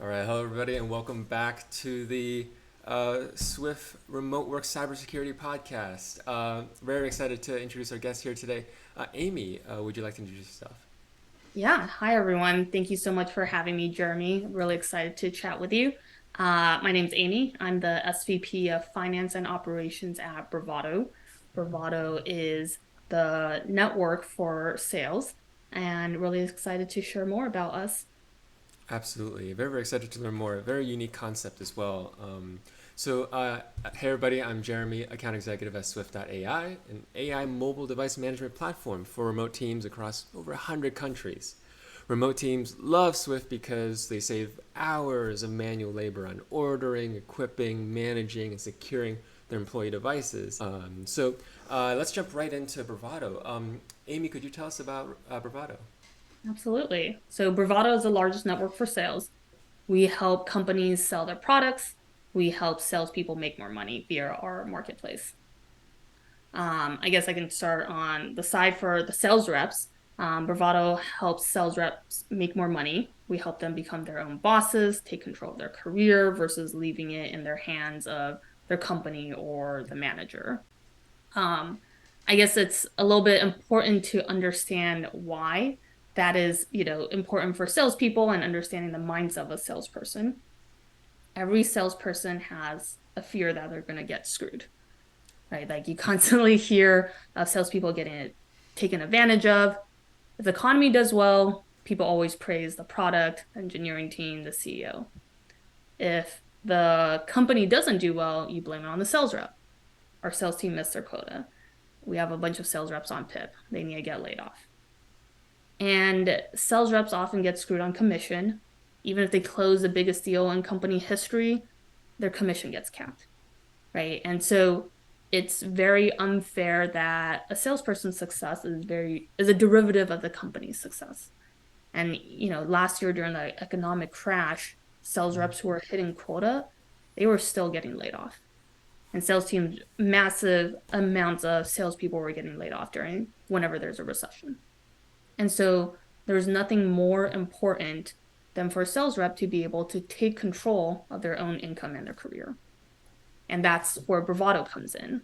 All right, hello everybody, and welcome back to the Swift Remote Work Cybersecurity Podcast. Very excited to introduce our guest here today. Amy, would you like to introduce yourself? Yeah. Hi, everyone. Thank you so much for having me, Jeremy. Really excited to chat with you. My name's Amy. I'm the SVP of Finance and Operations at Bravado. Bravado is the network for sales, and really excited to share more about us. Absolutely, very, very excited to learn more. A very unique concept as well. Hey everybody, I'm Jeremy, account executive at Swift.ai, an AI mobile device management platform for remote teams across over 100 countries. Remote teams love Swift because they save hours of manual labor on ordering, equipping, managing, and securing their employee devices. Let's jump right into Bravado. Amy, could you tell us about Bravado? Absolutely. So, Bravado is the largest network for sales. We help companies sell their products. We help salespeople make more money via our marketplace. I guess I can start on the side for the sales reps. Bravado helps sales reps make more money. We help them become their own bosses, take control of their career versus leaving it in their hands of their company or the manager. Um, I guess it's a little bit important to understand why that is, important for salespeople and understanding the minds of a salesperson. Every salesperson has a fear that they're going to get screwed, right? Like you constantly hear of salespeople getting taken advantage of. If the economy does well, people always praise the product, engineering team, the CEO. If the company doesn't do well, you blame it on the sales rep. Our sales team missed their quota. We have a bunch of sales reps on PIP. They need to get laid off. And sales reps often get screwed on commission. Even if they close the biggest deal in company history, their commission gets capped, right? And so it's very unfair that a salesperson's success is a derivative of the company's success. And last year during the economic crash, sales reps who were hitting quota, they were still getting laid off. And sales teams, massive amounts of salespeople were getting laid off during whenever there's a recession. And so there's nothing more important than for a sales rep to be able to take control of their own income and their career. And that's where Bravado comes in.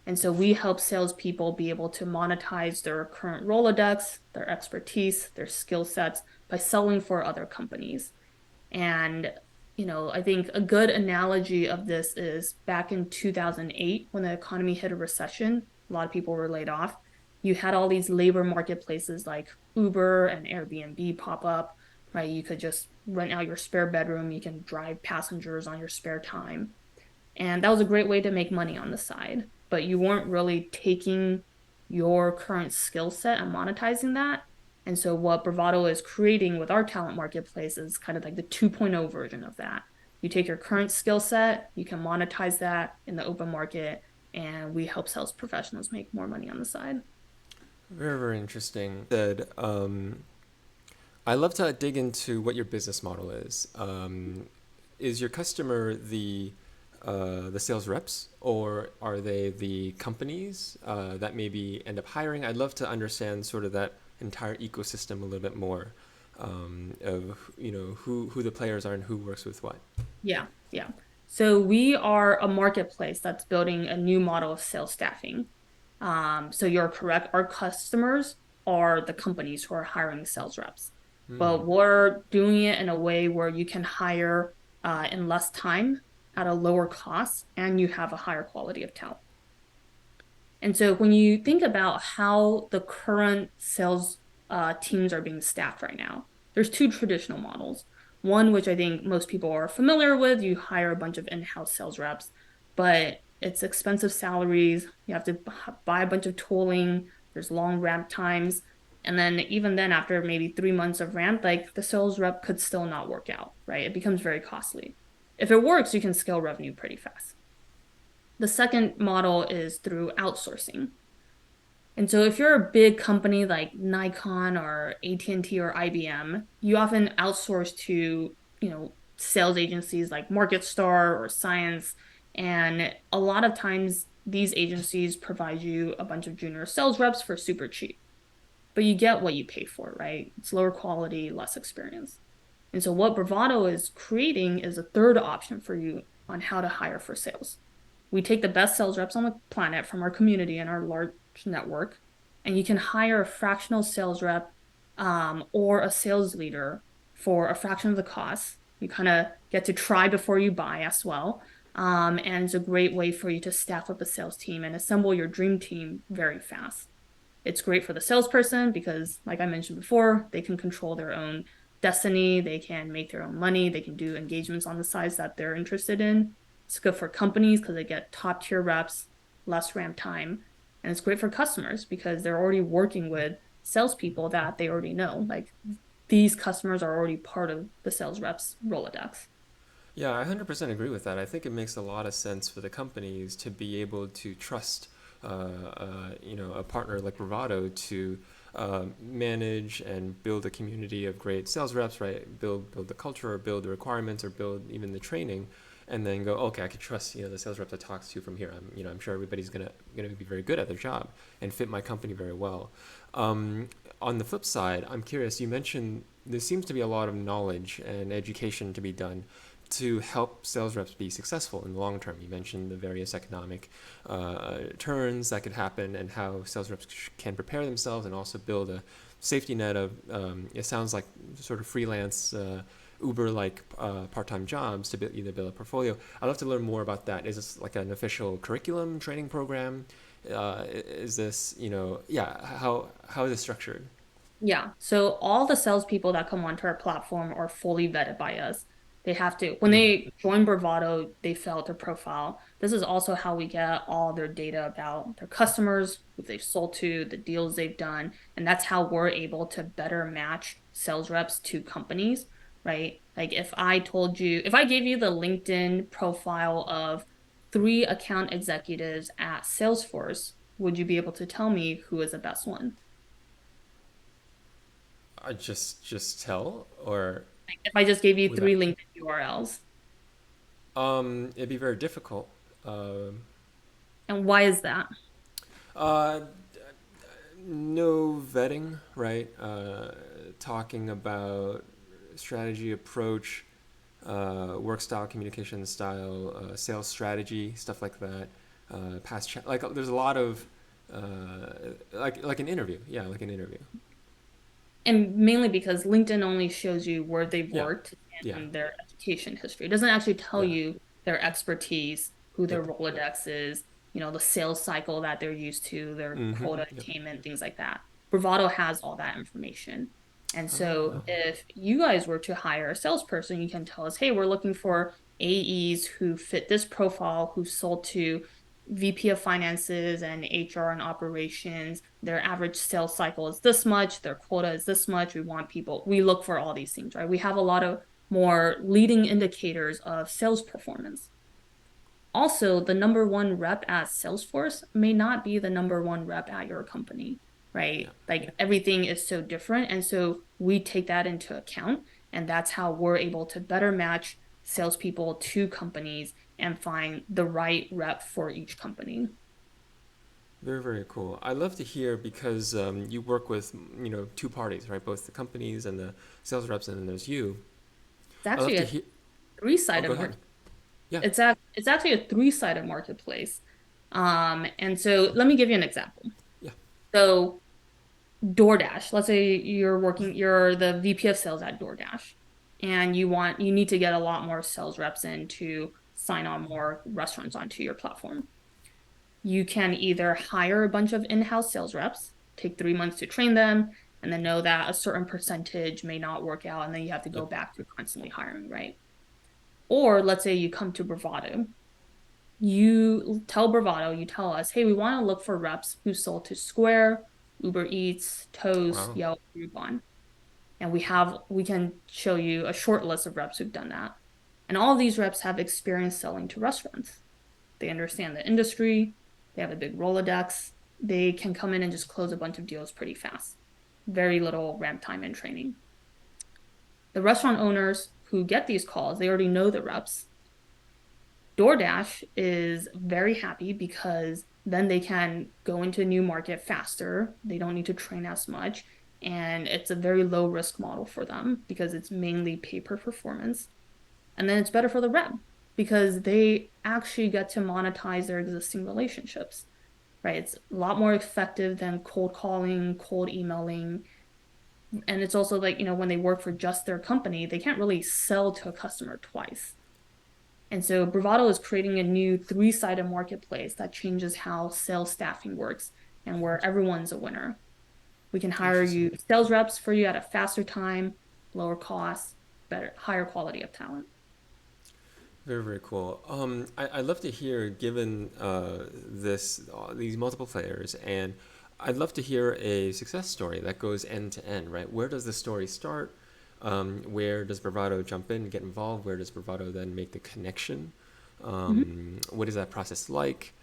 And so we help salespeople be able to monetize their current Rolodex, their expertise, their skill sets by selling for other companies. And, I think a good analogy of this is back in 2008 when the economy hit a recession, a lot of people were laid off. You had all these labor marketplaces like Uber and Airbnb pop up, right? You could just rent out your spare bedroom, you can drive passengers on your spare time. And that was a great way to make money on the side, but you weren't really taking your current skill set and monetizing that. And so what Bravado is creating with our talent marketplace is kind of like the 2.0 version of that. You take your current skill set, you can monetize that in the open market, and we help sales professionals make more money on the side. Very, very interesting. I love to dig into what your business model is. Is your customer the sales reps, or are they the companies that maybe end up hiring? I'd love to understand sort of that entire ecosystem a little bit more, of who the players are and who works with what. Yeah, yeah. So we are a marketplace that's building a new model of sales staffing. So you're correct. Our customers are the companies who are hiring sales reps, but we're doing it in a way where you can hire in less time at a lower cost, and you have a higher quality of talent. And so when you think about how the current sales teams are being staffed right now, there's two traditional models. One, which I think most people are familiar with, you hire a bunch of in-house sales reps, but it's expensive salaries. You have to buy a bunch of tooling. There's long ramp times. And then even then, after maybe 3 months of ramp, like the sales rep could still not work out, right? It becomes very costly. If it works, you can scale revenue pretty fast. The second model is through outsourcing. And so if you're a big company like Nikon or AT&T or IBM, you often outsource to, sales agencies like MarketStar or Science. And a lot of times these agencies provide you a bunch of junior sales reps for super cheap. But you get what you pay for, right? It's lower quality, less experience. And so what Bravado is creating is a third option for you on how to hire for sales. We take the best sales reps on the planet from our community and our large network, and you can hire a fractional sales rep or a sales leader for a fraction of the cost. You kind of get to try before you buy as well. And it's a great way for you to staff up a sales team and assemble your dream team very fast. It's great for the salesperson because, like I mentioned before, they can control their own destiny, they can make their own money, they can do engagements on the sides that they're interested in. It's good for companies because they get top tier reps, less ramp time. And it's great for customers because they're already working with salespeople that they already know. Like these customers are already part of the sales reps Rolodex. Yeah, I 100% agree with that. I think it makes a lot of sense for the companies to be able to trust, a partner like Bravado to manage and build a community of great sales reps, right? Build the culture, or build the requirements, or build even the training, and then go, okay, I can trust the sales reps I talk to from here. I'm sure everybody's gonna be very good at their job and fit my company very well. On the flip side, I'm curious. You mentioned there seems to be a lot of knowledge and education to be done to help sales reps be successful in the long term. You mentioned the various economic turns that could happen and how sales reps can prepare themselves and also build a safety net of, it sounds like sort of freelance, Uber-like part-time jobs to either build a portfolio. I'd love to learn more about that. Is this like an official curriculum training program? Is this, yeah, how is it structured? Yeah. So all the salespeople that come onto our platform are fully vetted by us. They have to, when Mm, they join Bravado, they fill out their profile. This is also how we get all their data about their customers, who they've sold to, the deals they've done. And that's how we're able to better match sales reps to companies, right? Like if I gave you the LinkedIn profile of three account executives at Salesforce, would you be able to tell me who is the best one? I just tell, or If I just gave you without, three LinkedIn URLs. it'd be very difficult. Um, And why is that? uh, no vetting, right? Talking about strategy, approach, work style, communication style, sales strategy, stuff like that. Like there's a lot of like an interview, yeah, like an interview. And mainly because LinkedIn only shows you where they've Yeah, worked yeah, and their education history. It doesn't actually tell yeah. you their expertise, who their Yep. Rolodex is, the sales cycle that they're used to, their Mm-hmm. quota Yep. attainment, things like that. Bravado has all that information. And so Oh, if you guys were to hire a salesperson, you can tell us, hey, we're looking for AEs who fit this profile, who sold to VP of finances and HR and operations. Their average sales cycle is this much, their quota is this much. We look for all these things, right? We have a lot of more leading indicators of sales performance. Also, the number one rep at Salesforce may not be the number one rep at your company, yeah. right? Like everything is so different. And so we take that into account. And that's how we're able to better match salespeople to companies and find the right rep for each company. Very, very cool. I love to hear because you work with two parties, right? Both the companies and the sales reps, and then there's you. It's I love actually to a hear. Oh, three-sided go ahead. market. Yeah. It's actually a three-sided marketplace. And so let me give you an example. Yeah. So DoorDash, let's say you're the VP of sales at DoorDash, and you need to get a lot more sales reps in to sign on more restaurants onto your platform. You can either hire a bunch of in-house sales reps, take 3 months to train them, and then know that a certain percentage may not work out, and then you have to go Yep. back to constantly hiring, right? Or let's say you come to Bravado. You tell Bravado, you tell us, hey, we want to look for reps who sold to Square, Uber Eats, Toast, Wow. Yelp, Groupon. And we can show you a short list of reps who've done that. And all of these reps have experience selling to restaurants. They understand the industry, they have a big Rolodex, they can come in and just close a bunch of deals pretty fast. Very little ramp time and training. The restaurant owners who get these calls, they already know the reps. DoorDash is very happy because then they can go into a new market faster. They don't need to train as much. And it's a very low risk model for them because it's mainly pay per performance. And then it's better for the rep because they actually get to monetize their existing relationships, right? It's a lot more effective than cold calling, cold emailing. And it's also like, when they work for just their company, they can't really sell to a customer twice. And so Bravado is creating a new three-sided marketplace that changes how sales staffing works and where everyone's a winner. We can hire Interesting. you sales reps for you at a faster time, lower costs, better, higher quality of talent. Very, very cool. I'd love to hear, given these multiple players, and I'd love to hear a success story that goes end to end, right? Where does the story start? Where does Bravado jump in and get involved? Where does Bravado then make the connection? Mhm. What is that process like?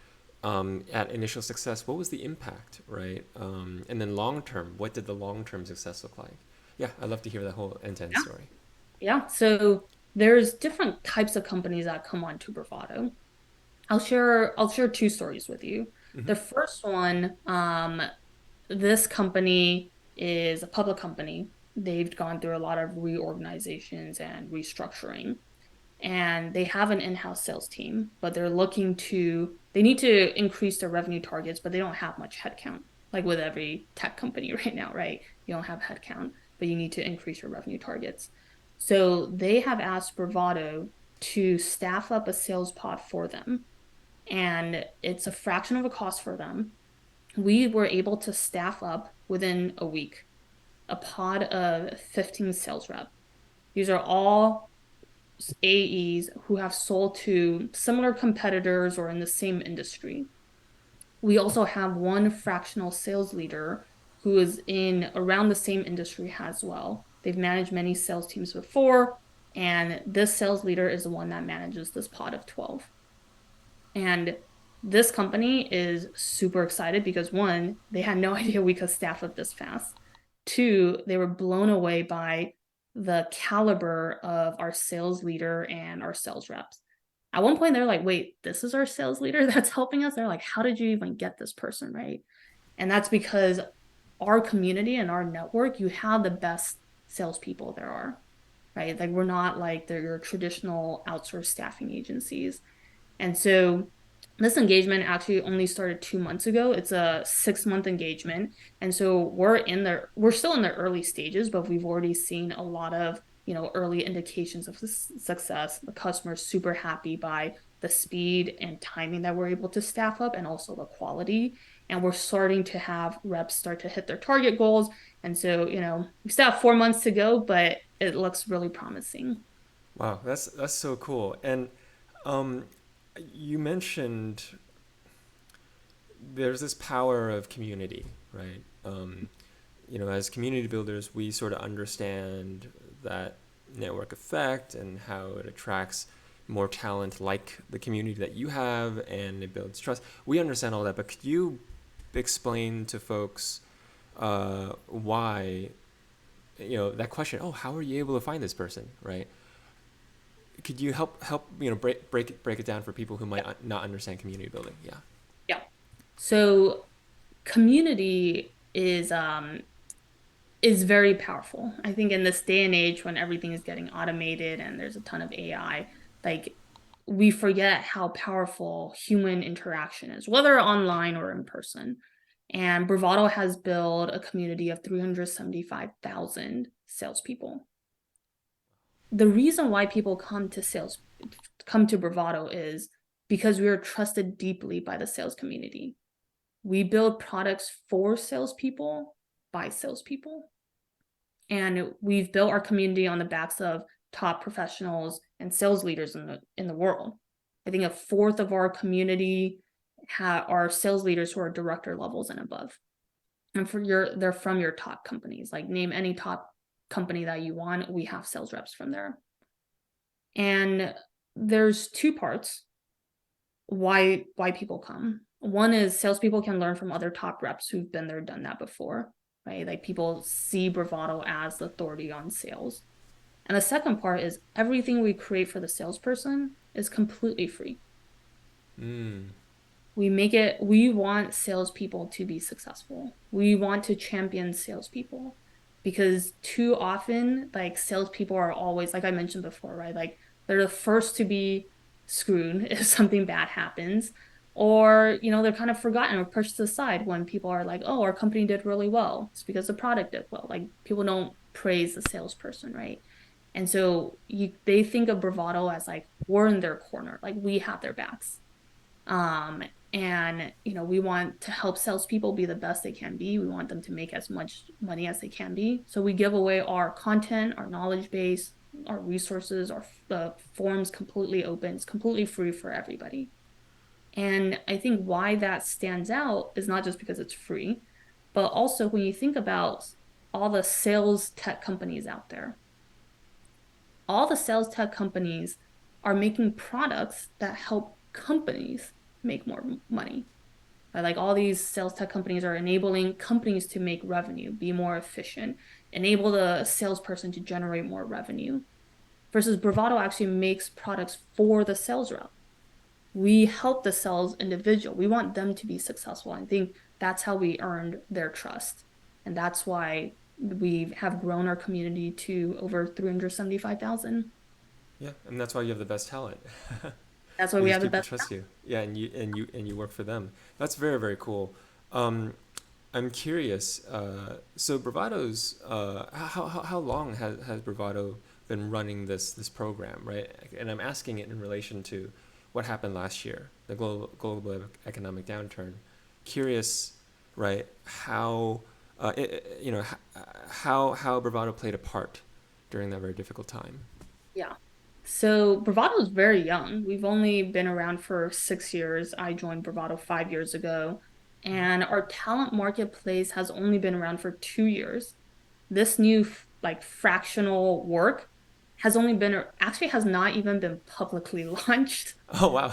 At initial success, what was the impact, right? And then long term, what did the long term success look like? Yeah, I'd love to hear that whole end to end Yeah. story. Yeah. So there's different types of companies that come on to Bravado. I'll share two stories with you. Mm-hmm. The first one, this company is a public company. They've gone through a lot of reorganizations and restructuring, and they have an in-house sales team, but they need to increase their revenue targets, but they don't have much headcount. Like with every tech company right now, right? You don't have headcount, but you need to increase your revenue targets. So they have asked Bravado to staff up a sales pod for them, and it's a fraction of a cost for them. We were able to staff up within a week a pod of 15 sales reps. These are all AEs who have sold to similar competitors or in the same industry. We also have one fractional sales leader who is in around the same industry as well. They've managed many sales teams before, and this sales leader is the one that manages this pod of 12. And this company is super excited because one, they had no idea we could staff up this fast. Two, they were blown away by the caliber of our sales leader and our sales reps. At one point, they're like, wait, this is our sales leader that's helping us? They're like, how did you even get this person, right? And that's because our community and our network, you have the best salespeople there are, right? Like, we're not like your traditional outsourced staffing agencies. And so this engagement actually only started 2 months ago. It's a 6 month engagement. And so we're still in the early stages, but we've already seen a lot of, early indications of success. The customer's super happy by the speed and timing that we're able to staff up and also the quality. And we're starting to have reps start to hit their target goals. And so, we still have 4 months to go, but it looks really promising. Wow, that's so cool. And um, you mentioned there's this power of community, right? As community builders, we sort of understand that network effect and how it attracts more talent like the community that you have and it builds trust. We understand all that, but could you explain to folks why, that question, oh, how are you able to find this person, right? Could you help break it down for people who might not understand community building? Yeah. Yeah. So community is very powerful. I think in this day and age when everything is getting automated and there's a ton of AI, like we forget how powerful human interaction is, whether online or in person. And Bravado has built a community of 375,000 salespeople. The reason why people come to Bravado is because we are trusted deeply by the sales community. We build products for salespeople by salespeople. And we've built our community on the backs of top professionals and sales leaders in the world. I think a fourth of our community are sales leaders who are director levels and above. And they're from your top companies. Like name any top company that you want, we have sales reps from there. And there's two parts why people come. One is salespeople can learn from other top reps who've been there, done that before, right? Like people see Bravado as the authority on sales. And the second part is everything we create for the salesperson is completely free. Mm. We want salespeople to be successful. We want to champion salespeople. because too often, like salespeople are always, like I mentioned before, right? Like they're the first to be screwed if something bad happens, or they're kind of forgotten or pushed to the side when people are like, "Oh, our company did really well. It's because the product did well." Like people don't praise the salesperson, right? And so they think of Bravado as like we're in their corner, like we have their backs. Um, and we want to help salespeople be the best they can be. We want them to make as much money as they can be. So we give away our content, our knowledge base, our resources, our the forums completely open. It's completely free for everybody. And I think why that stands out is not just because it's free, but also when you think about all the sales tech companies out there, all the sales tech companies are making products that help companies make more money. Like all these sales tech companies are enabling companies to make revenue, be more efficient, enable the salesperson to generate more revenue. Versus Bravado actually makes products for the sales rep. We help the sales individual. We want them to be successful. I think that's how we earned their trust. And that's why we have grown our community to over 375,000. Yeah, and that's why you have the best talent. That's why we Because have the people best. trust you. Yeah, and you work for them. That's very very cool. Um, I'm curious. So Bravado's how long has Bravado been running this program, right? And I'm asking it in relation to what happened last year, the global economic downturn. Curious, right? How how Bravado played a part during that very difficult time. Yeah. So Bravado is very young. We've only been around for 6 years. I joined Bravado 5 years ago, and our talent marketplace has only been around for 2 years. This new like fractional work has only been actually has not even been publicly launched. Oh wow.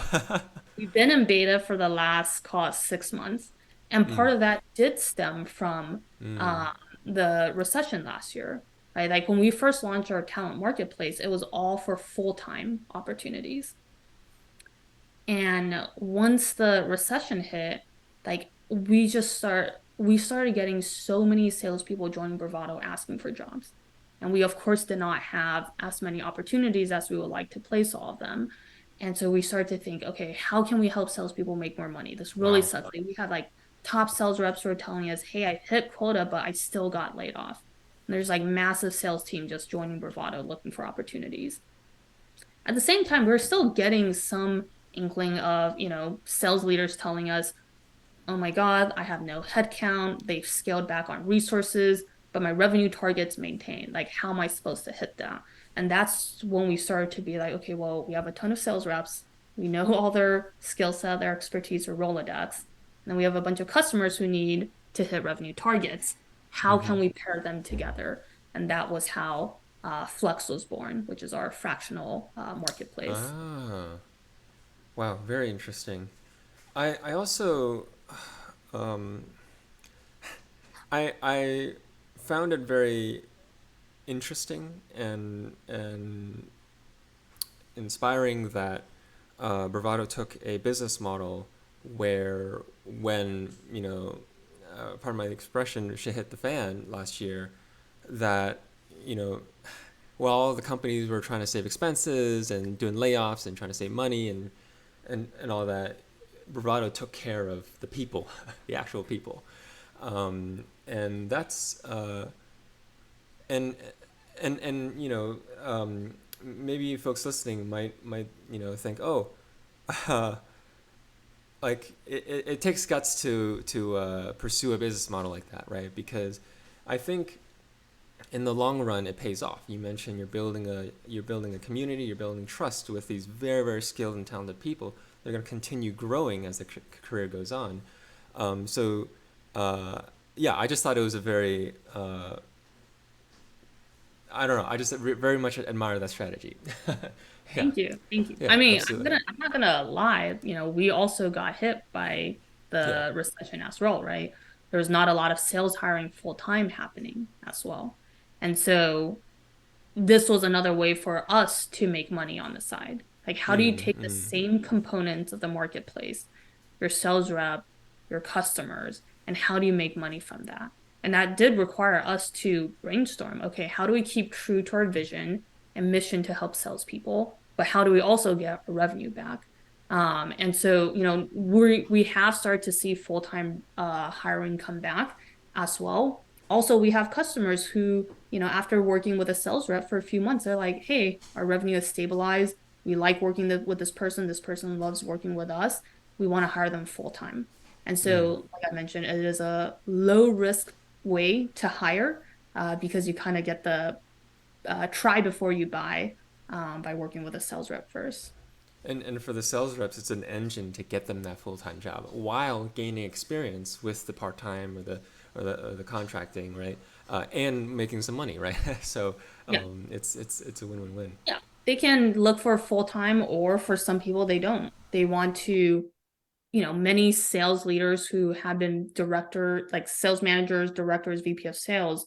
We've been in beta for the last, call it, 6 months. And mm, part of that did stem from mm. uh, the recession last year, right? Like when we first launched our talent marketplace, it was all for full-time opportunities. And once the recession hit, like we started getting so many salespeople joining Bravado asking for jobs. And we of course did not have as many opportunities as we would like to place all of them. And so we started to think, okay, how can we help salespeople make more money? This really Wow. sucks. Like we had like top sales reps who were telling us, hey, I hit quota, but I still got laid off. And there's like massive sales team just joining Bravado looking for opportunities. At the same time, we're still getting some inkling of, sales leaders telling us, oh my God, I have no headcount. They've scaled back on resources, but my revenue target's maintained. Like, how am I supposed to hit that? And that's when we started to be like, okay, well, we have a ton of sales reps. We know all their skill set, their expertise, or Rolodex. And then we have a bunch of customers who need to hit revenue targets. How Mm-hmm. can we pair them together? And that was how Flex was born, which is our fractional marketplace. Ah. Wow. Very interesting. I also um, I found it very interesting and inspiring that Bravado took a business model where when pardon my expression, shit hit the fan last year, that you know while the companies were trying to save expenses and doing layoffs and trying to save money and all that, Bravado took care of the people, the actual people, and that's and maybe folks listening might think, oh, uh, like it takes guts to pursue a business model like that, right? Because I think in the long run it pays off. You mentioned you're building a community, you're building trust with these very very skilled and talented people. They're going to continue growing as the career goes on. So yeah, I just thought it was a very I don't know. I just very much admire that strategy. Yeah, Thank you. Thank you. I yeah, mean, absolutely. I'm not gonna lie, we also got hit by Yeah. the recession as well, right? There was not a lot of sales hiring full time happening as well. And so this was another way for us to make money on the side. Like, how do you Mm, take the mm. same components of the marketplace, your sales rep, your customers, and how do you make money from that? And that did require us to brainstorm, okay, how do we keep true to our vision and mission to help salespeople, but how do we also get our revenue back? And so, we have started to see full-time hiring come back as well. Also, we have customers who, after working with a sales rep for a few months, they're like, hey, our revenue has stabilized. We like working with this person. This person loves working with us. We want to hire them full time. And Mm. so, like I mentioned, it is a low risk way to hire because you kind of get the try before you buy by working with a sales rep first. And for the sales reps, it's an engine to get them that full time job while gaining experience with the part time or the contracting, right? And making some money, right? So Yeah. it's a win-win-win. Yeah. They can look for full time, or for some people, they don't. They want to, many sales leaders who have been like sales managers, directors, VP of sales,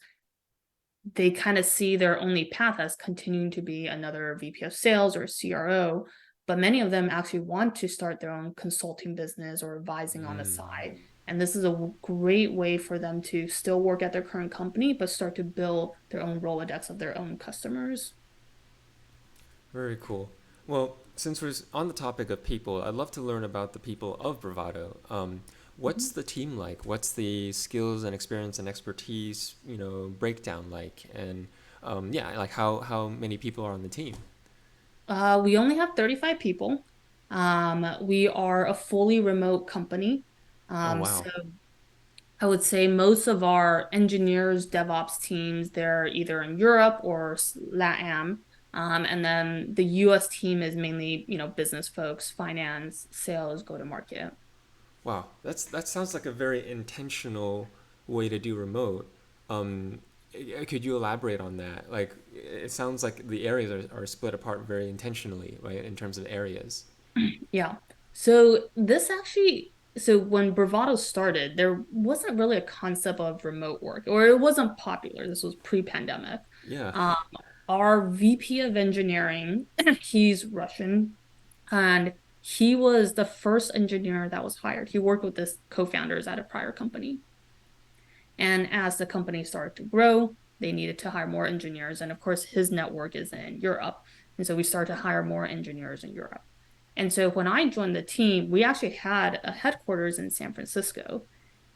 they kind of see their only path as continuing to be another VP of sales or CRO. But many of them actually want to start their own consulting business or advising on the Mm. side. And this is a great way for them to still work at their current company, but start to build their own Rolodex of their own customers. Very cool. Well, since we're on the topic of people, I'd love to learn about the people of Bravado. What's Mhm. the team like? What's the skills and experience and expertise, breakdown like? And yeah, like how many people are on the team? We only have 35 people. We are a fully remote company. Oh So wow. I would say most of our engineers, DevOps teams, they're either in Europe or LATAM. And then the US team is mainly, business folks, finance, sales, go to market. Wow, that sounds like a very intentional way to do remote. Um, could you elaborate on that? Like, it sounds like the areas are split apart very intentionally, right, in terms of areas. Yeah. So when Bravado started, there wasn't really a concept of remote work, or it wasn't popular. This was pre-pandemic. Yeah. Um, our VP of engineering, he's Russian, and he was the first engineer that was hired. He worked with his co-founders at a prior company. And as the company started to grow, they needed to hire more engineers. And of course, his network is in Europe. And so we started to hire more engineers in Europe. And so when I joined the team, we actually had a headquarters in San Francisco.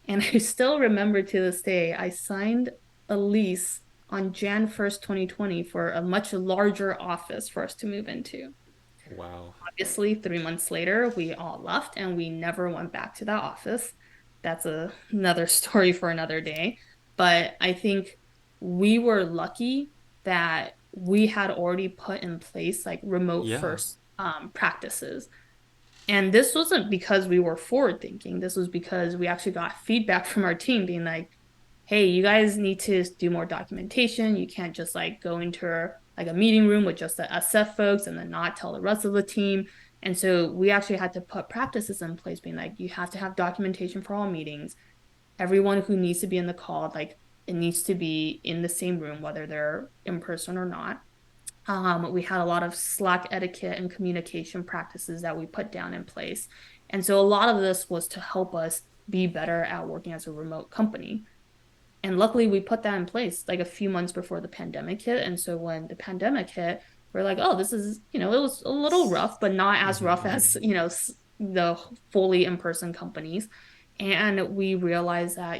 And I still remember to this day, I signed a lease on Jan 1st, 2020 for a much larger office for us to move into. Wow. Obviously, 3 months later, we all left and we never went back to that office. That's another story for another day. But I think we were lucky that we had already put in place like remote Yeah. first practices. And this wasn't because we were forward thinking. This was because we actually got feedback from our team being like, hey, you guys need to do more documentation. You can't just like go into like a meeting room with just the SF folks and then not tell the rest of the team. And so we actually had to put practices in place being like, you have to have documentation for all meetings. Everyone who needs to be in the call, like it needs to be in the same room, whether they're in person or not. We had a lot of Slack etiquette and communication practices that we put down in place. And so a lot of this was to help us be better at working as a remote company. And luckily, we put that in place like a few months before the pandemic hit. And so when the pandemic hit, we're like, oh, this is, it was a little rough, but not as Mm-hmm, rough mm-hmm. as, the fully in-person companies. And we realized that,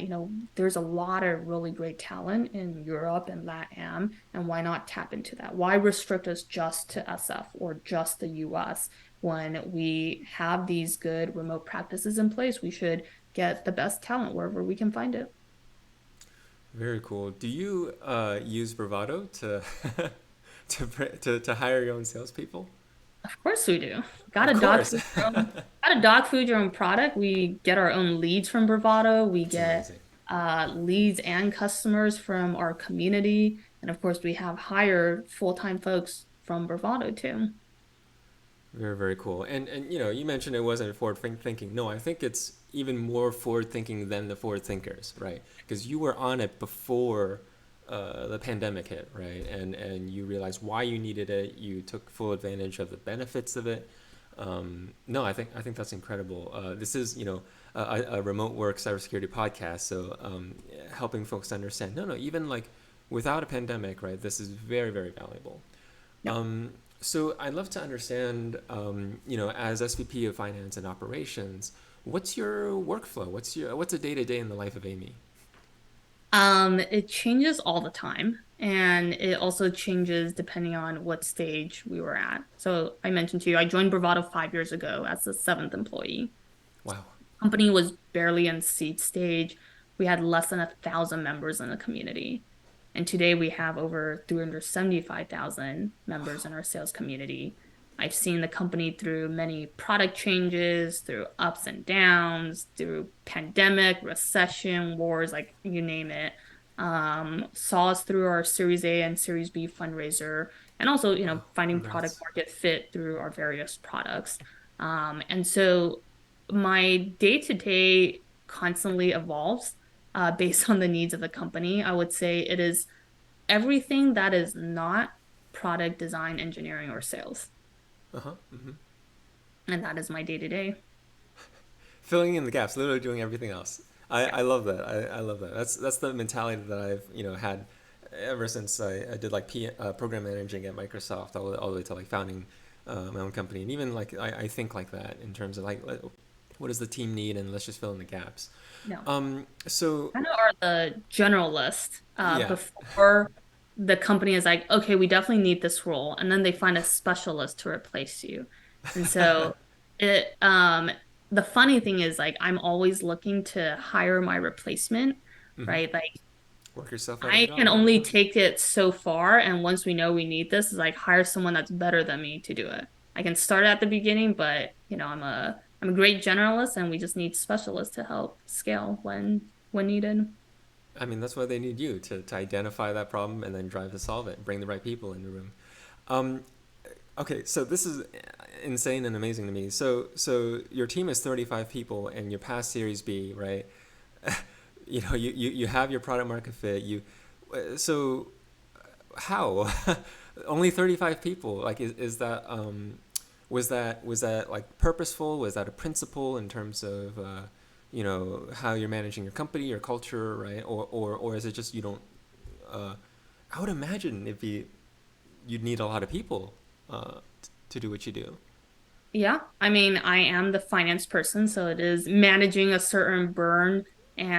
there's a lot of really great talent in Europe and LATAM, and why not tap into that? Why restrict us just to SF or just the US when we have these good remote practices in place? We should get the best talent wherever we can find it. Very cool. Do you use Bravado to to hire your own salespeople? Of course we do. Of Gotta dog course. food your own. Gotta dog food your own product. We get our own leads from Bravado. We That's get amazing. leads and customers from our community, and of course we have hired full-time folks from Bravado too. Very, very cool. And you mentioned it wasn't forward thinking. No, I think it's even more forward thinking than the forward thinkers, right? Because you were on it before the pandemic hit, right? And you realized why you needed it. You took full advantage of the benefits of it. No, I think that's incredible. This is a remote work cybersecurity podcast, so helping folks understand. No, no, even like without a pandemic, right? This is very very valuable. Yeah. So I'd love to understand, as SVP of Finance and Operations, what's your workflow? What's a day to day in the life of Amy? It changes all the time, and it also changes depending on what stage we were at. So I mentioned to you, I joined Bravado 5 years ago as the seventh employee. Wow. Company was barely in seed stage. We had less than 1,000 members in the community. And today we have over 375,000 members in our sales community. I've seen the company through many product changes, through ups and downs, through pandemic, recession, wars, like you name it. Saw us through our Series A and Series B fundraiser, and also, Wow. finding product Congrats. market fit through our various products. And so my day to day constantly evolves based on the needs of the company. I would say it is everything that is not product design, engineering, or sales. Uh huh. Hmm. And that is my day to day. Filling in the gaps, literally doing everything else. I, Yeah. I love that. I love that. That's the mentality that I've had ever since I did like program managing at Microsoft all the way to like founding my own company, and even like I think like that in terms of like what does the team need, and let's just fill in the gaps. No. So Kind of are the generalist yeah. before the company is like, okay, we definitely need this role, and then they find a specialist to replace you. And so it the funny thing is like I'm always looking to hire my replacement, Hmm. right? Like Work yourself out of a I can job. only take it so far, and once we know we need this, is like hire someone that's better than me to do it. I can start at the beginning, but I'm a great generalist, and we just need specialists to help scale when needed. I mean, that's why they need you to identify that problem and then drive to solve it, bring the right people in the room. Um, okay, so this is insane and amazing to me. So your team is 35 people and you're past Series B, right? You have your product market fit. So how? Only 35 people. Like, is that was that like purposeful? Was that a principle in terms of how you're managing your company, your culture, right? Or is it just you don't? Uh, I would imagine you'd need a lot of people to do what you do. Yeah, I mean, I am the finance person, so it is managing a certain burn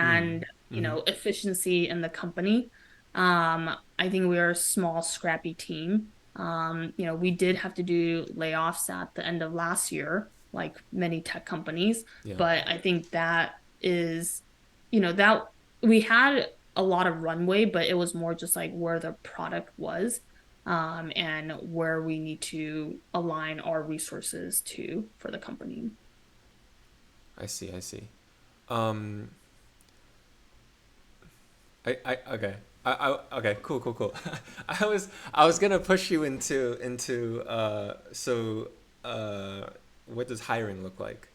Mm. and, Mm-hmm. efficiency in the company. I think we are a small, scrappy team. We did have to do layoffs at the end of last year, like many tech companies, Yeah, but I think that is, that we had a lot of runway, but it was more just like where the product was and where we need to align our resources to for the company. I see. I see. Um, I okay. Okay. Cool. Cool. Cool. I was gonna push you into what does hiring look like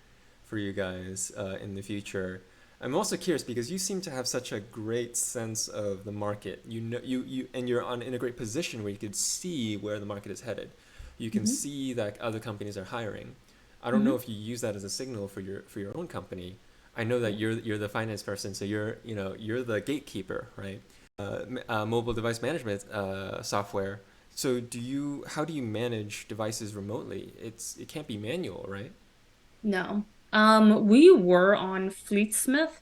for you guys in the future? I'm also curious because you seem to have such a great sense of the market. And you're in a great position where you could see where the market is headed. You can Mhm. see that other companies are hiring. I don't know Mhm. if you use that as a signal for your own company. I know that Yeah. you're the finance person, so you're the gatekeeper, right? Mobile device management software. So how do you manage devices remotely? It can't be manual, right? No. We were on Fleetsmith.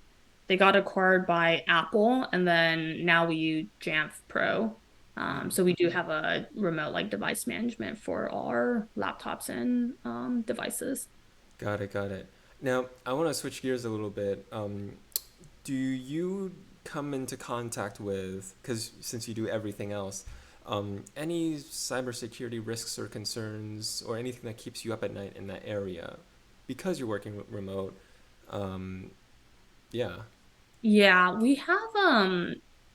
They got acquired by Apple, and then now we use Jamf Pro. Mm. So we do have a remote like device management for our laptops and devices. Got it, got it. Now, I want to switch gears a little bit. Do you come into contact with, because since you do everything else, any cybersecurity risks or concerns or anything that keeps you up at night in that area because you're working remote? Um, yeah. Yeah, we have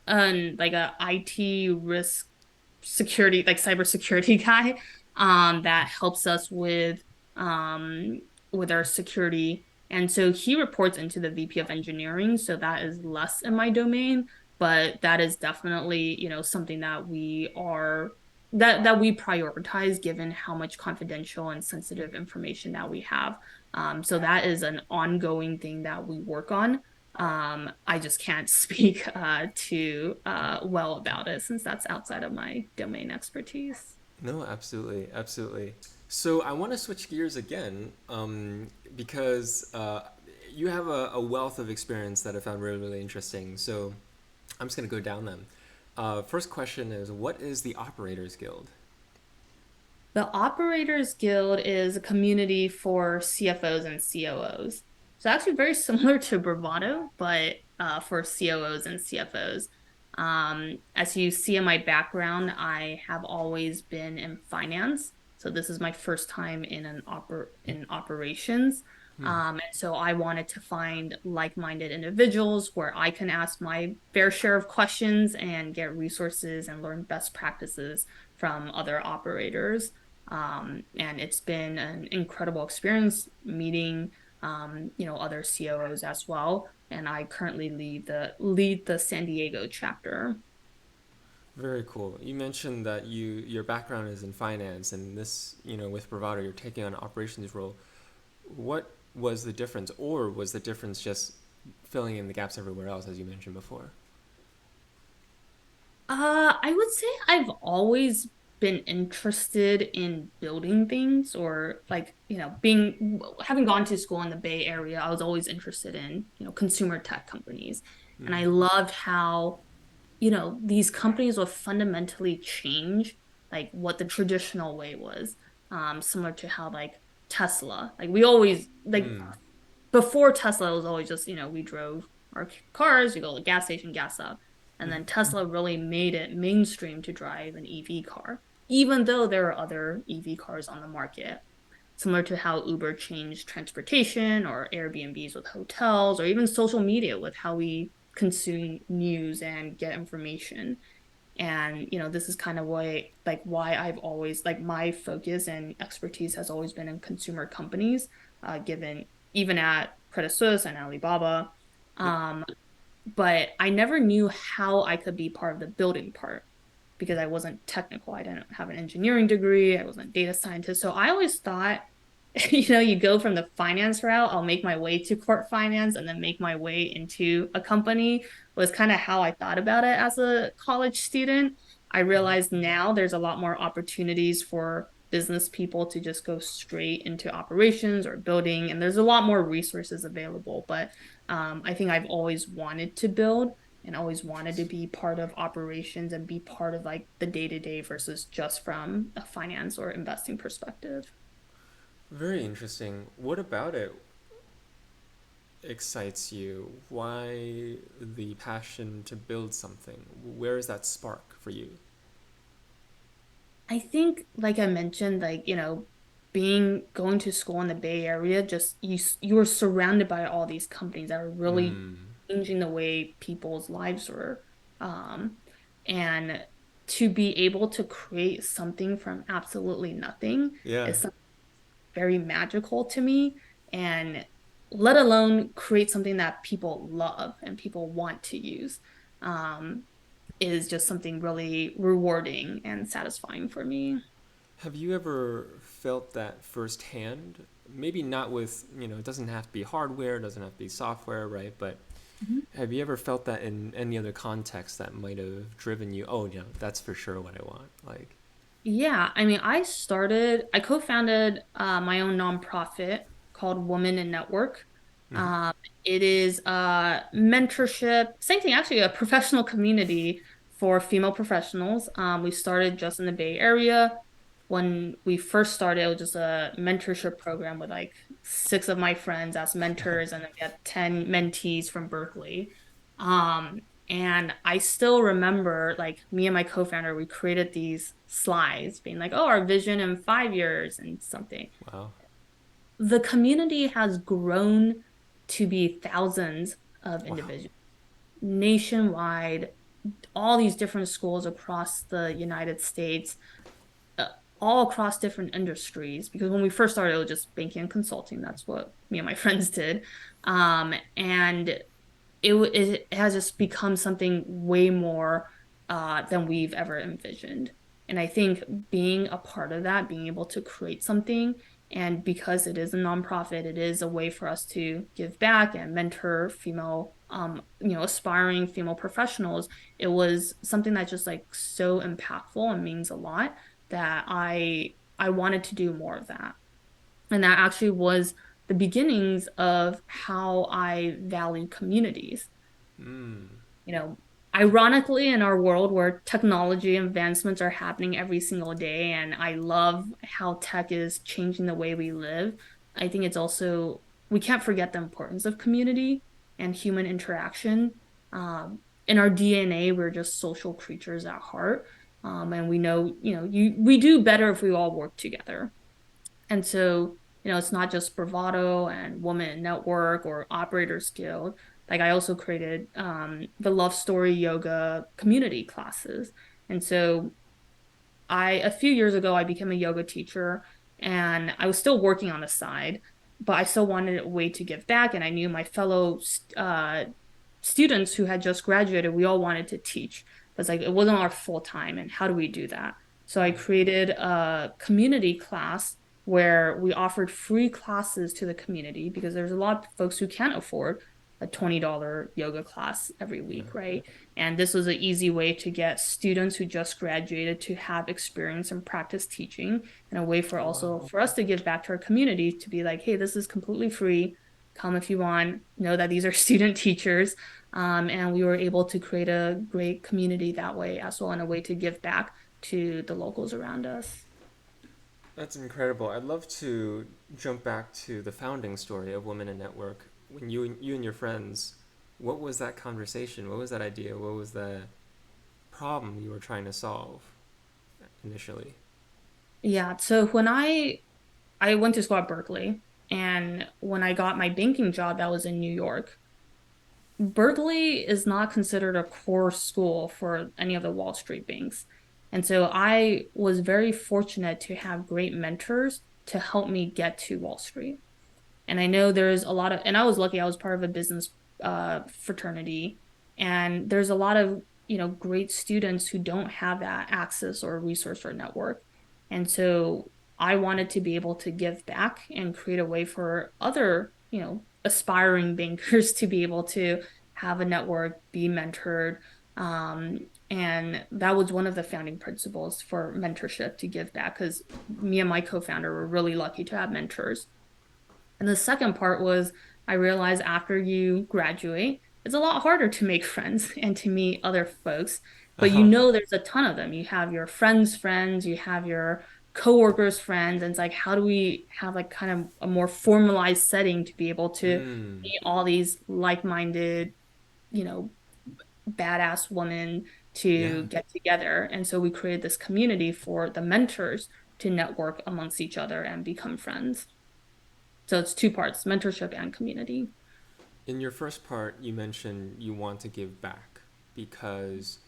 like a IT risk security, like cybersecurity guy, that helps us with our security. And so he reports into the VP of engineering, so that is less in my domain, but that is definitely, something that we are that we prioritize given how much confidential and sensitive information that we have. So that is an ongoing thing that we work on. I just can't speak too well about it since that's outside of my domain expertise. No, absolutely, absolutely. So I want to switch gears again, because you have a wealth of experience that I found really, really interesting. So I'm just going to go down them. First question is, what is the Operators Guild? The Operators Guild is a community for CFOs and COOs. So actually very similar to Bravado, but for COOs and CFOs. As you see in my background, I have always been in finance. So this is my first time in operations. And so I wanted to find like-minded individuals where I can ask my fair share of questions and get resources and learn best practices from other operators. And it's been an incredible experience meeting other COOs as well. And I currently lead the San Diego chapter. Very cool. You mentioned that your background is in finance, and this, with Bravado, you're taking on an operations role. What was the difference, or was the difference just filling in the gaps everywhere else, as you mentioned before? I would say I've always been interested in building things or like, being having gone to school in the Bay Area, I was always interested in, consumer tech companies. And I loved how these companies will fundamentally change like what the traditional way was. Similar to how like Tesla, like we always like Hmm. before Tesla, it was always just, we drove our cars, you go to the gas station, gas up. And then Tesla really made it mainstream to drive an EV car, even though there are other EV cars on the market. Similar to how Uber changed transportation or Airbnbs with hotels or even social media with how we consume news and get information. And this is kind of why I've always like my focus and expertise has always been in consumer companies, given even at Credit Suisse and Alibaba. Yep. um, but I never knew how I could be part of the building part because I wasn't technical. I didn't have an engineering degree. I wasn't a data scientist. So I always thought, you go from the finance route, I'll make my way to court finance and then make my way into a company was kind of how I thought about it as a college student. I realize now there's a lot more opportunities for business people to just go straight into operations or building, and there's a lot more resources available. But I think I've always wanted to build and always wanted to be part of operations and be part of like the day to day versus just from a finance or investing perspective. Very interesting. What about it excites you? Why the passion to build something? Where is that spark for you? I think, like I mentioned, like, being going to school in the Bay Area, just you were surrounded by all these companies that are really Hmm. changing the way people's lives were. Um, and to be able to create something from absolutely nothing Yeah. is something very magical to me. And let alone create something that people love and people want to use. Um, is just something really rewarding and satisfying for me. Have you ever felt that firsthand? Maybe not with, it doesn't have to be hardware, it doesn't have to be software, right? But have you ever felt that in any other context that might have driven you, oh, that's for sure what I want? Like, Yeah, I mean, I co-founded my own nonprofit called Woman in Network. hmm. Um, it is a mentorship, same thing, actually, a professional community for female professionals. We started just in the Bay Area. When we first started, it was just a mentorship program with like six of my friends as mentors, and then we had 10 mentees from Berkeley. Um, and I still remember, like, me and my co-founder, we created these slides being like, oh, our vision in 5 years and something. Wow. The community has grown to be thousands of Wow. individuals nationwide, all these different schools across the United States, uh, all across different industries. Because when we first started, it was just banking and consulting. That's what me and my friends did. And it has just become something way more than we've ever envisioned. And I think being a part of that, being able to create something, and because it is a nonprofit, it is a way for us to give back and mentor female, aspiring female professionals. It was something that's just like so impactful and means a lot that I wanted to do more of that. And that actually was the beginnings of how I value communities. Mm. You know, ironically, in our world where technology advancements are happening every single day, and I love how tech is changing the way we live, I think it's also, we can't forget the importance of community and human interaction. In our DNA, we're just social creatures at heart. And we know, we do better if we all work together. And so, it's not just Bravado and Woman Network or Operators Guild. Like I also created the Love Story Yoga community classes. And so a few years ago, I became a yoga teacher and I was still working on the side, but I still wanted a way to give back. And I knew my fellow students who had just graduated, we all wanted to teach. But it's like, it wasn't our full time. And how do we do that? So I created a community class where we offered free classes to the community because there's a lot of folks who can't afford a $20 yoga class every Yeah. week, right? And this was an easy way to get students who just graduated to have experience and practice teaching, and a way for Oh wow. also for us to give back to our community to be like, hey, this is completely free. Come if you want. Know that these are student teachers. And we were able to create a great community that way as well, and a way to give back to the locals around us. That's incredible. I'd love to jump back to the founding story of Women in Network. When you and your friends, what was that conversation? What was that idea? What was the problem you were trying to solve initially? Yeah. So when I went to school at Berkeley, and when I got my banking job, that was in New York. Berkeley is not considered a core school for any of the Wall Street banks. And so I was very fortunate to have great mentors to help me get to Wall Street. And I know there's a lot of, and I was lucky, I was part of a business fraternity. And there's a lot of, great students who don't have that access or resource or network. And so I wanted to be able to give back and create a way for other, aspiring bankers to be able to have a network, be mentored. And that was one of the founding principles for mentorship, to give back, because me and my co-founder were really lucky to have mentors. And the second part was, I realized after you graduate, it's a lot harder to make friends and to meet other folks. But there's a ton of them. You have your friends' friends, you have your coworkers' friends, and it's like, how do we have like kind of a more formalized setting to be able to Mm. meet all these like-minded, you know, badass women to Yeah. get together? And so we created this community for the mentors to network amongst each other and become friends. So it's two parts, mentorship and community. In your first part, you mentioned you want to give back because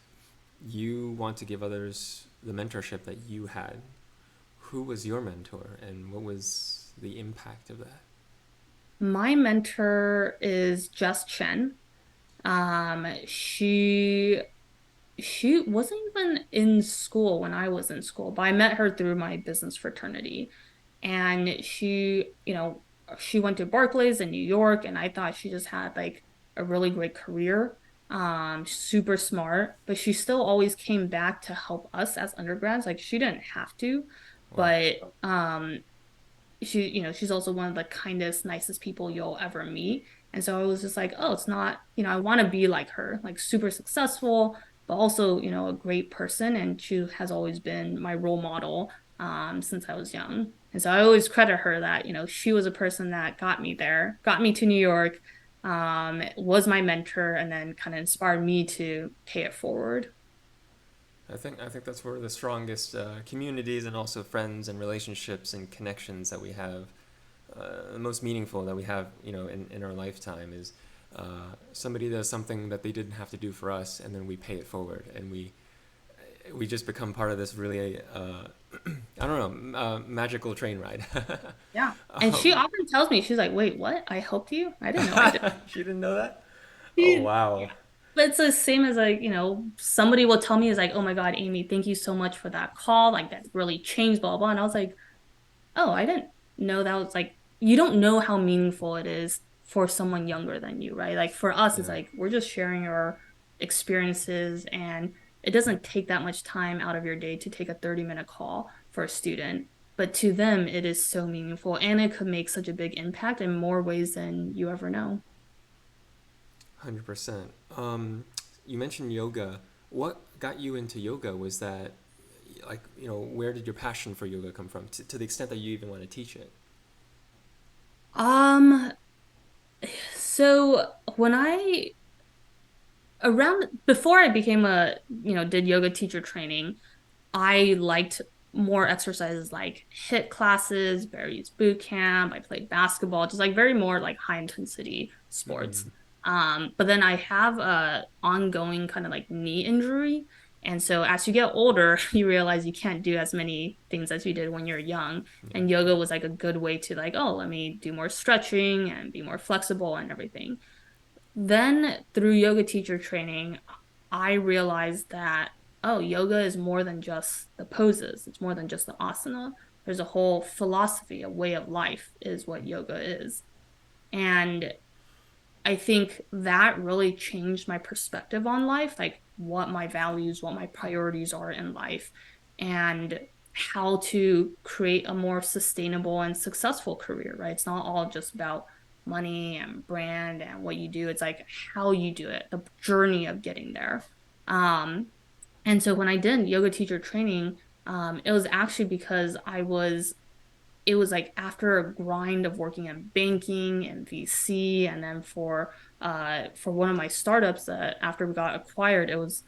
you want to give others the mentorship that you had. Who was your mentor and what was the impact of that? My mentor is Jess Chen. She wasn't even in school when I was in school, but I met her through my business fraternity. And she went to Barclays in New York, and I thought she just had like a really great career. Super smart, but she still always came back to help us as undergrads. Like she didn't have to, Wow. but she's also one of the kindest, nicest people you'll ever meet. And so I was just like, oh, it's not, I want to be like her, like super successful, but also, a great person. And she has always been my role model since I was young. And so I always credit her that, she was a person that got me there, got me to New York, was my mentor, and then kind of inspired me to pay it forward. I think that's where the strongest communities and also friends and relationships and connections that we have, the most meaningful that we have, in our lifetime is somebody does something that they didn't have to do for us, and then we pay it forward, and we just become part of this really, I don't know, magical train ride. Yeah. And she um, often tells me, she's like, wait, what? I helped you? I didn't know I did. she didn't know that. Oh Yeah. wow. But it's the same as like, somebody will tell me is like, oh my God, Amy, thank you so much for that call. Like that really changed, blah, blah. And I was like, oh, I didn't know that was like, you don't know how meaningful it is for someone younger than you, right? Like for us, it's Yeah, like we're just sharing our experiences and it doesn't take that much time out of your day to take a 30-minute call for a student. But to them, it is so meaningful and it could make such a big impact in more ways than you ever know. 100%. You mentioned yoga. What got you into yoga? Was that like, where did your passion for yoga come from? To the extent that you even want to teach it? Um, so when I around before I became did yoga teacher training, I liked more exercises like HIIT classes, various boot camp. I played basketball, just like very more like high intensity sports. Mm-hmm. But then I have a ongoing kind of like knee injury. And so as you get older, you realize you can't do as many things as you did when you're young. Yeah. And yoga was like a good way to like, oh, let me do more stretching and be more flexible and everything. Then through yoga teacher training, I realized that, oh, yoga is more than just the poses, it's more than just the asana. There's a whole philosophy, a way of life is what yoga is. And I think that really changed my perspective on life, like what my values, what my priorities are in life, and how to create a more sustainable and successful career, right? It's not all just about money and brand and what you do, it's like how you do it, the journey of getting there. And so when I did yoga teacher training, it was actually because it was like after a grind of working in banking and VC, and then for one of my startups that after we got acquired, it was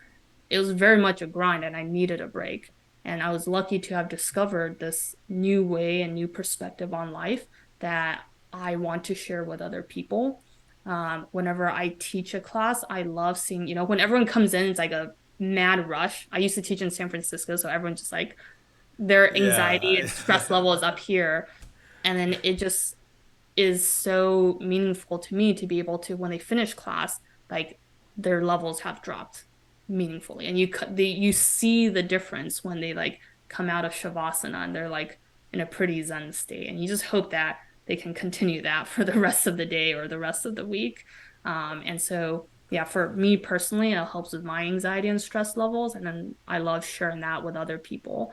very much a grind, and I needed a break. And I was lucky to have discovered this new way and new perspective on life that I want to share with other people. Whenever I teach a class, I love seeing, when everyone comes in, it's like a mad rush. I used to teach in San Francisco, so everyone's just like their anxiety Yeah. and stress level is up here. And then it just is so meaningful to me to be able to, when they finish class, like their levels have dropped meaningfully. And you see the difference when they like come out of Shavasana and they're like in a pretty Zen state. And you just hope that they can continue that for the rest of the day or the rest of the week. And so, yeah, for me personally, it helps with my anxiety and stress levels. And then I love sharing that with other people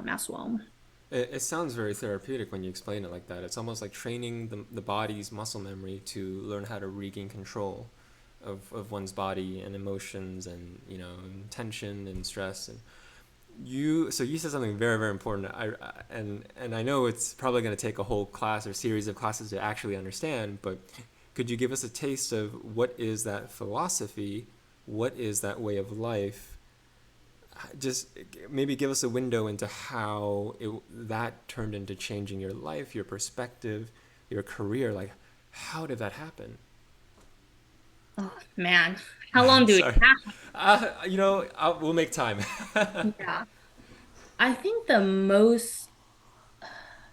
as well. It sounds very therapeutic when you explain it like that. It's almost like training the body's muscle memory to learn how to regain control of one's body and emotions and, tension and stress. And you said something very, very important. And I know it's probably going to take a whole class or series of classes to actually understand, but could you give us a taste of what is that philosophy? What is that way of life? Just maybe give us a window into how that turned into changing your life, your perspective, your career. Like, how did that happen? Oh man, how long do we Sorry. have? We'll make time. Yeah. I think the most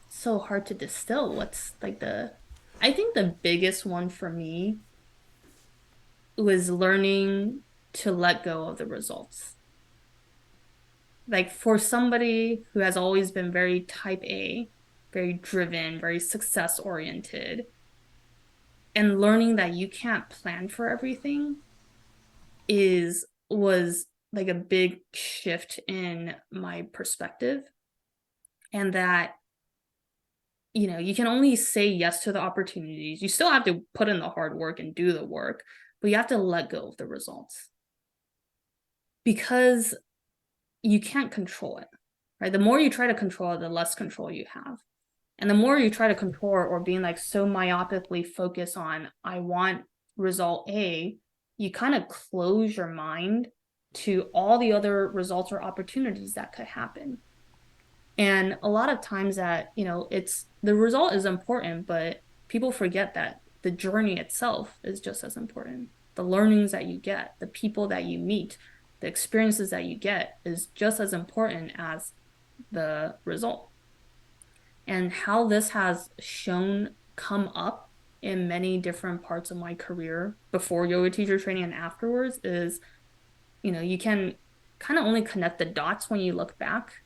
so hard to distill. I think the biggest one for me was learning to let go of the results. Like for somebody who has always been very type A, very driven, very success oriented, and learning that you can't plan for everything was like a big shift in my perspective. And that you can only say yes to the opportunities. You still have to put in the hard work and do the work, but you have to let go of the results because you can't control it, right? The more you try to control it, the less control you have. And the more you try to control or being like so myopically focused on, I want result A, you kind of close your mind to all the other results or opportunities that could happen. And a lot of times that, it's the result is important, but people forget that the journey itself is just as important. The learnings that you get, the people that you meet, the experiences that you get is just as important as the result. And how this has shown come up. in many different parts of my career before yoga teacher training and afterwards is, you can kind of only connect the dots when you look back.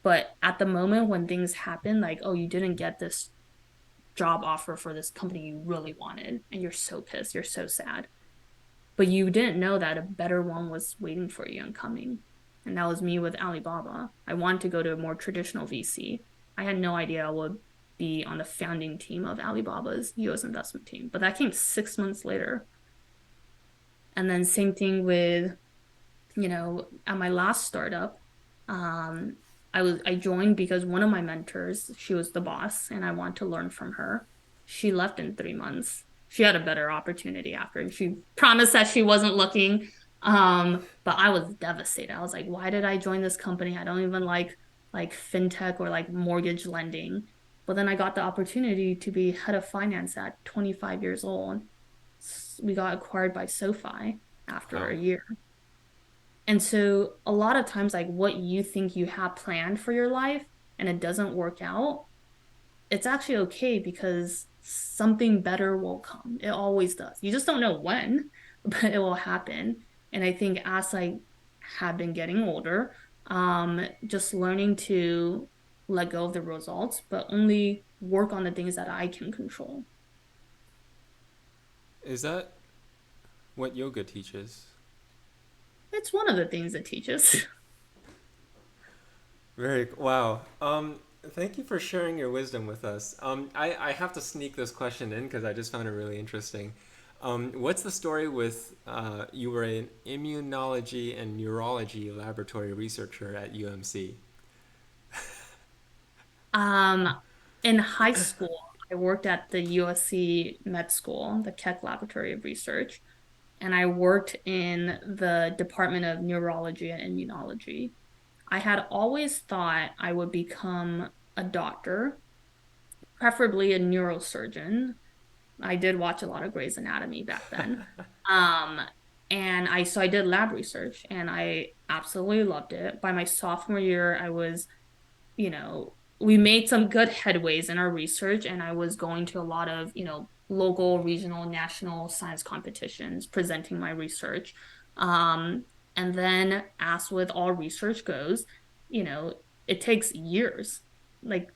But at the moment when things happen, like, oh, you didn't get this job offer for this company you really wanted, and you're so pissed, you're so sad. But you didn't know that a better one was waiting for you and coming. And that was me with Alibaba. I wanted to go to a more traditional VC. I had no idea I would be on the founding team of Alibaba's US investment team, but that came 6 months later. And then same thing with, at my last startup, um, I joined because one of my mentors, she was the boss, and I want to learn from her. She left in 3 months. She had a better opportunity after, and she promised that she wasn't looking. But I was devastated. I was like, why did I join this company? I don't even like fintech or like mortgage lending. But then I got the opportunity to be head of finance at 25 years old. We got acquired by SoFi after Wow. a year. And so a lot of times, like what you think you have planned for your life and it doesn't work out, it's actually okay because something better will come. It always does. You just don't know when, but it will happen. And I think as I have been getting older, just learning to let go of the results, but only work on the things that I can control. Is that what yoga teaches? It's one of the things it teaches. Very wow. Thank you for sharing your wisdom with us. I have to sneak this question in because I just found it really interesting. What's the story with you were an immunology and neurology laboratory researcher at UMC? Um, in high school, I worked at the USC Med School, the Keck Laboratory of Research, and I worked in the Department of Neurology and Immunology. I had always thought I would become a doctor, preferably a neurosurgeon. I did watch a lot of Grey's Anatomy back then. Um, and I did lab research and I absolutely loved it. By my sophomore year, we made some good headways in our research, and I was going to a lot of, local, regional, national science competitions presenting my research. Um, and then, as with all research goes, you know, it takes years. Like,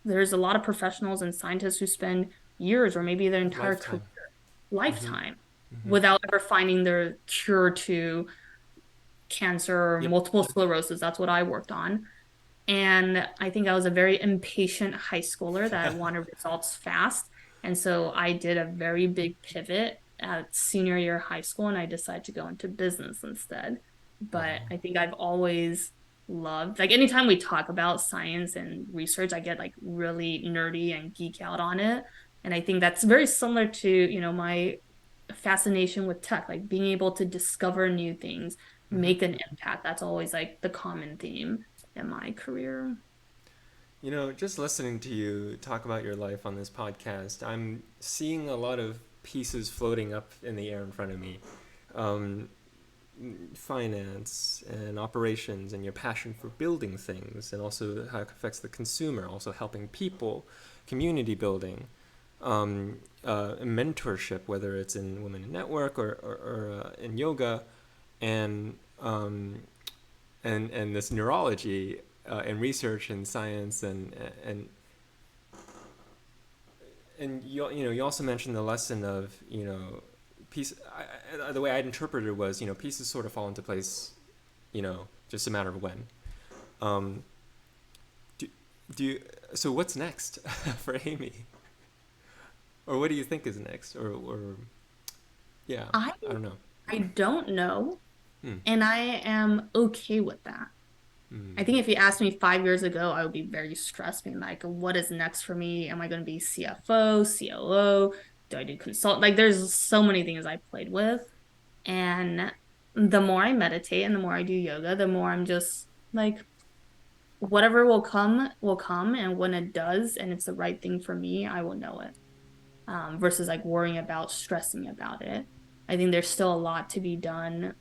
there's a lot of professionals and scientists who spend years or maybe their entire career, Lifetime. Mm-hmm. lifetime, Mm-hmm. without ever finding their cure to cancer or Yep. multiple sclerosis. That's what I worked on. And I think I was a very impatient high schooler that wanted results fast. And so I did a very big pivot at senior year of high school and I decided to go into business instead. But Wow. I think I've always loved, like, anytime we talk about science and research, I get like really nerdy and geek out on it. And I think that's very similar to, my fascination with tech, like being able to discover new things, Mm-hmm. make an impact. That's always like the common theme in my career. Just listening to you talk about your life on this podcast, I'm seeing a lot of pieces floating up in the air in front of me. Um, Finance and operations and your passion for building things and also how it affects the consumer, also helping people, community building, mentorship, whether it's in Women in Network or in yoga, and and this neurology and research and science and and you also mentioned the lesson of piece. The way I'd interpreted it was pieces sort of fall into place, just a matter of when. Um, do, do you, so what's next for Amy, or what do you think is next, or yeah, I I don't know. I don't know, Hmm. and I am okay with that. I Hmm. think if you asked me 5 years ago, I would be very stressed, being like, what is next for me? Am I going to be CFO, COO? Do I do consult? Like, there's so many things I played with. And the more I meditate and the more I do yoga, the more I'm just like, whatever will come. And when it does, and it's the right thing for me, I will know it. Versus like worrying about stressing about it. I think there's still a lot to be done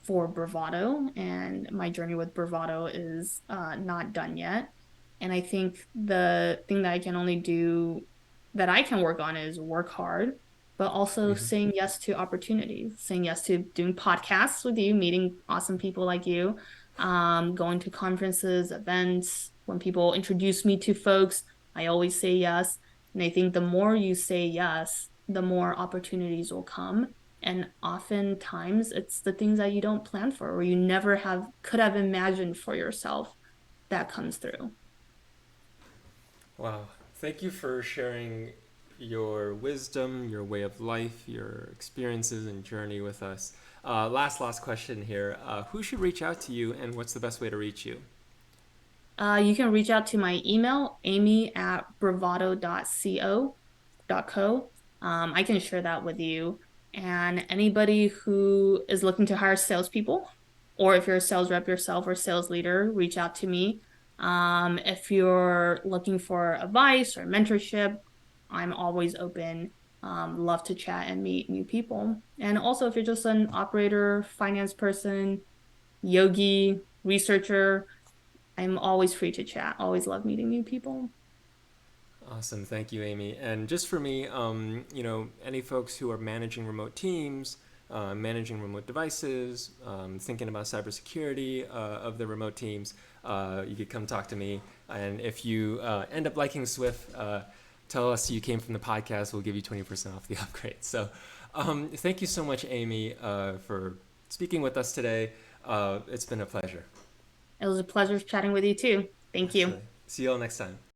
for Bravado, and my journey with Bravado is not done yet. And I think the thing that I can only do that I can work on is work hard, but also Hmm. saying yes to opportunities, saying yes to doing podcasts with you, meeting awesome people like you, going to conferences, events. When people introduce me to folks, I always say yes. And I think the more you say yes, the more opportunities will come. And oftentimes it's the things that you don't plan for or you never have could have imagined for yourself that comes through. Wow. Thank you for sharing your wisdom, your way of life, your experiences and journey with us. Last question here. Who should reach out to you, and what's the best way to reach you? You can reach out to my email, amy@bravado.co.co. I can share that with you. And anybody who is looking to hire salespeople, or if you're a sales rep yourself or sales leader, reach out to me. If you're looking for advice or mentorship, I'm always open. Love to chat and meet new people. And also, if you're just an operator, finance person, yogi, researcher, I'm always free to chat. Always love meeting new people. Awesome, thank you, Amy. And just for me, any folks who are managing remote teams, managing remote devices, thinking about cybersecurity of the remote teams, you could come talk to me. And if you end up liking Swift, tell us you came from the podcast. We'll give you 20% off the upgrade. So, thank you so much, Amy, for speaking with us today. It's been a pleasure. It was a pleasure chatting with you too. Thank you. Absolutely. See you all next time.